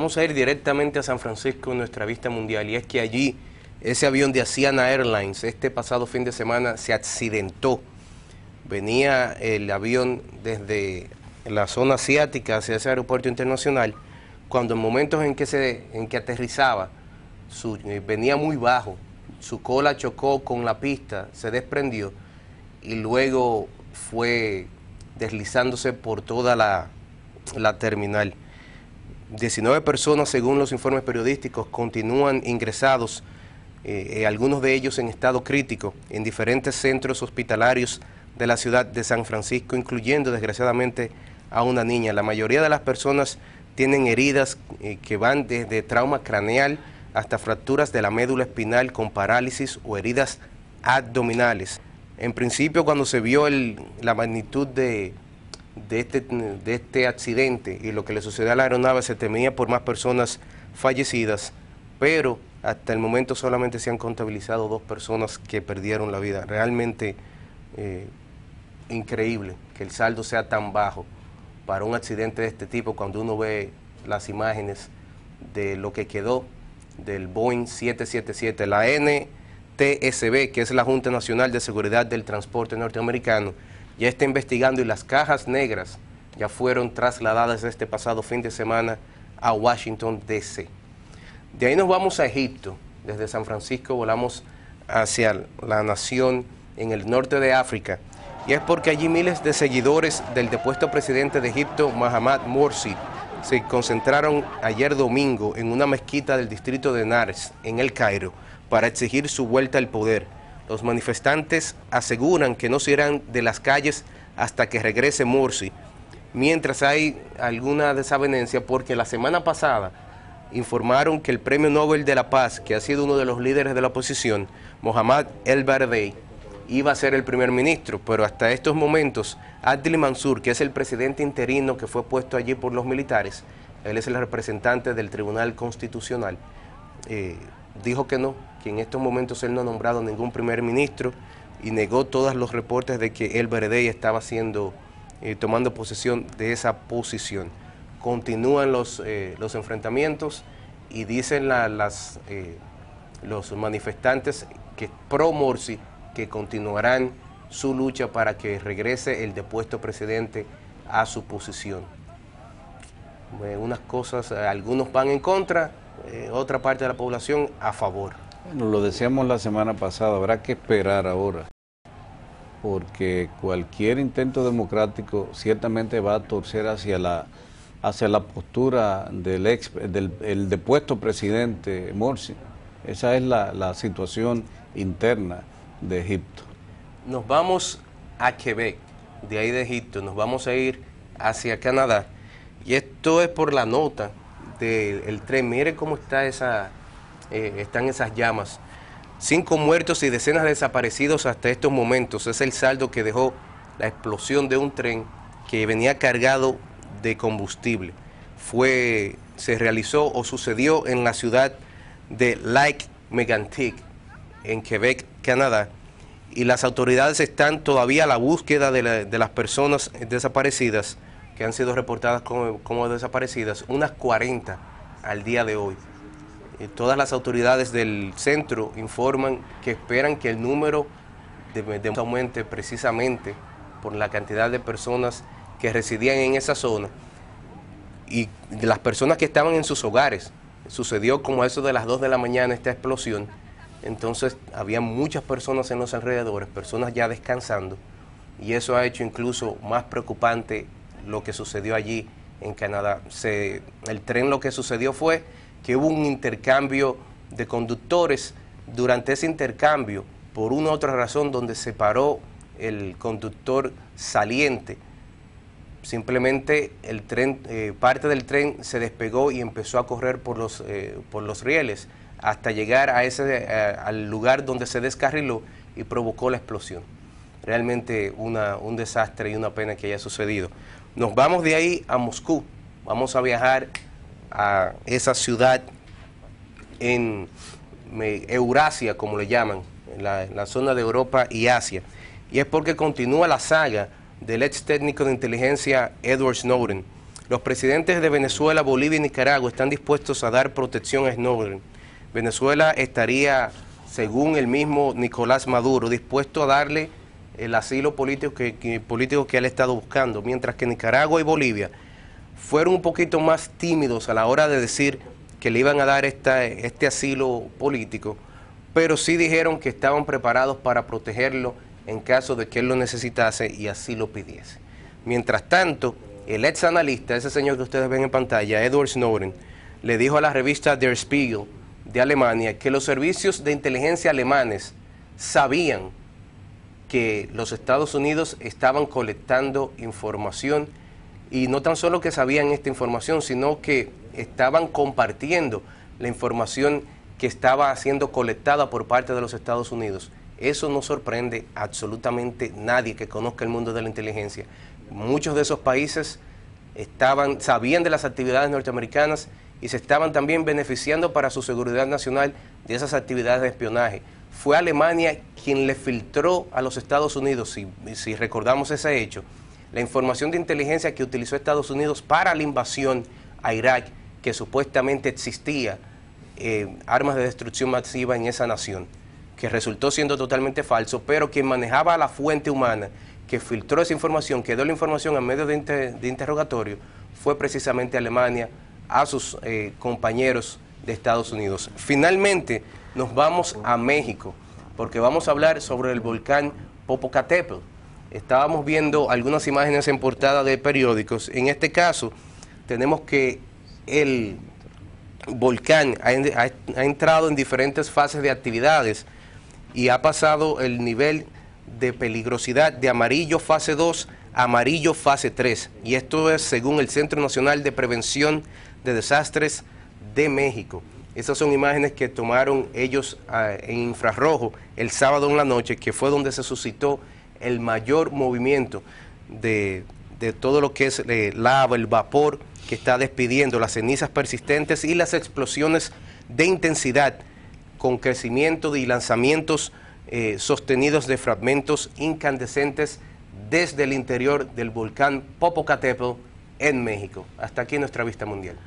vamos a ir directamente a San Francisco en nuestra vista mundial, y es que allí ese avión de Asiana Airlines este pasado fin de semana se accidentó. Venía el avión desde la zona asiática hacia ese aeropuerto internacional, cuando en momentos en que aterrizaba, venía muy bajo, su cola chocó con la pista, se desprendió y luego fue deslizándose por toda la terminal. 19 personas, según los informes periodísticos, continúan ingresados, algunos de ellos en estado crítico, en diferentes centros hospitalarios de la ciudad de San Francisco, incluyendo desgraciadamente a una niña. La mayoría de las personas tienen heridas que van desde trauma craneal hasta fracturas de la médula espinal con parálisis o heridas abdominales. En principio, cuando se vio la magnitud de este accidente y lo que le sucedió a la aeronave, se temía por más personas fallecidas, pero hasta el momento solamente se han contabilizado 2 personas que perdieron la vida. Realmente increíble que el saldo sea tan bajo para un accidente de este tipo, cuando uno ve las imágenes de lo que quedó del Boeing 777, la NTSB, que es la Junta Nacional de Seguridad del Transporte norteamericano, ya está investigando, y las cajas negras ya fueron trasladadas este pasado fin de semana a Washington, D.C. De ahí nos vamos a Egipto. Desde San Francisco volamos hacia la nación en el norte de África, y es porque allí miles de seguidores del depuesto presidente de Egipto, Mohamed Morsi, se concentraron ayer domingo en una mezquita del distrito de Nares, en El Cairo, para exigir su vuelta al poder. Los manifestantes aseguran que no se irán de las calles hasta que regrese Morsi, mientras hay alguna desavenencia porque la semana pasada informaron que el Premio Nobel de la Paz, que ha sido uno de los líderes de la oposición, Mohamed El-Baradei, iba a ser el primer ministro, pero hasta estos momentos Adli Mansour, que es el presidente interino que fue puesto allí por los militares, él es el representante del Tribunal Constitucional, dijo que no, que en estos momentos él no ha nombrado ningún primer ministro, y negó todos los reportes de que El-Baradei estaba tomando posesión de esa posición. Continúan los enfrentamientos, y dicen los manifestantes que pro Morsi que continuarán su lucha para que regrese el depuesto presidente a su posición. Unas cosas, algunos van en contra, otra parte de la población a favor. Bueno, lo decíamos la semana pasada, habrá que esperar ahora, porque cualquier intento democrático ciertamente va a torcer hacia la postura del depuesto presidente Morsi. Esa es la situación interna de Egipto. Nos vamos a Quebec, de ahí de Egipto, nos vamos a ir hacia Canadá, y esto es por la nota del tren. Mire cómo están esas llamas. 5 muertos y decenas de desaparecidos hasta estos momentos. Es el saldo que dejó la explosión de un tren que venía cargado de combustible. Se realizó o sucedió en la ciudad de Lac-Mégantic, en Quebec, Canadá, y las autoridades están todavía a la búsqueda de las personas desaparecidas, que han sido reportadas como desaparecidas, unas 40 al día de hoy. Todas las autoridades del centro informan que esperan que el número aumente, precisamente por la cantidad de personas que residían en esa zona y de las personas que estaban en sus hogares. Sucedió como a eso de las 2 de la mañana esta explosión. Entonces había muchas personas en los alrededores, personas ya descansando, y eso ha hecho incluso más preocupante lo que sucedió allí en Canadá. El tren, lo que sucedió fue que hubo un intercambio de conductores. Durante ese intercambio, por una u otra razón, donde se paró el conductor saliente, simplemente el tren, parte del tren se despegó y empezó a correr por los rieles, hasta llegar al lugar donde se descarriló y provocó la explosión. Realmente un desastre y una pena que haya sucedido. Nos vamos de ahí a Moscú. Vamos a viajar a esa ciudad en Eurasia, como le llaman, en la zona de Europa y Asia. Y es porque continúa la saga del ex técnico de inteligencia Edward Snowden. Los presidentes de Venezuela, Bolivia y Nicaragua están dispuestos a dar protección a Snowden. Venezuela estaría, según el mismo Nicolás Maduro, dispuesto a darle el asilo político que él ha estado buscando, mientras que Nicaragua y Bolivia fueron un poquito más tímidos a la hora de decir que le iban a dar este asilo político, pero sí dijeron que estaban preparados para protegerlo en caso de que él lo necesitase y así lo pidiese. Mientras tanto, el ex analista, ese señor que ustedes ven en pantalla, Edward Snowden, le dijo a la revista Der Spiegel de Alemania que los servicios de inteligencia alemanes sabían que los Estados Unidos estaban colectando información, y no tan solo que sabían esta información, sino que estaban compartiendo la información que estaba siendo colectada por parte de los Estados Unidos. Eso no sorprende a absolutamente nadie que conozca el mundo de la inteligencia. Muchos de esos países sabían de las actividades norteamericanas y se estaban también beneficiando para su seguridad nacional de esas actividades de espionaje. Fue Alemania quien le filtró a los Estados Unidos, si recordamos ese hecho, la información de inteligencia que utilizó Estados Unidos para la invasión a Irak, que supuestamente existía armas de destrucción masiva en esa nación, que resultó siendo totalmente falso, pero quien manejaba la fuente humana que filtró esa información, que dio la información en medio de interrogatorio, fue precisamente Alemania a sus compañeros de Estados Unidos. Finalmente nos vamos a México, porque vamos a hablar sobre el volcán Popocatépetl. Estábamos viendo algunas imágenes en portada de periódicos. En este caso, tenemos que el volcán ha entrado en diferentes fases de actividades y ha pasado el nivel de peligrosidad de amarillo fase 2 a amarillo fase 3. Y esto es según el Centro Nacional de Prevención de Desastres de México. Esas son imágenes que tomaron ellos en infrarrojo el sábado en la noche, que fue donde se suscitó el mayor movimiento de todo lo que es lava, el vapor que está despidiendo, las cenizas persistentes y las explosiones de intensidad con crecimiento y lanzamientos sostenidos de fragmentos incandescentes desde el interior del volcán Popocatépetl en México. Hasta aquí nuestra vista mundial.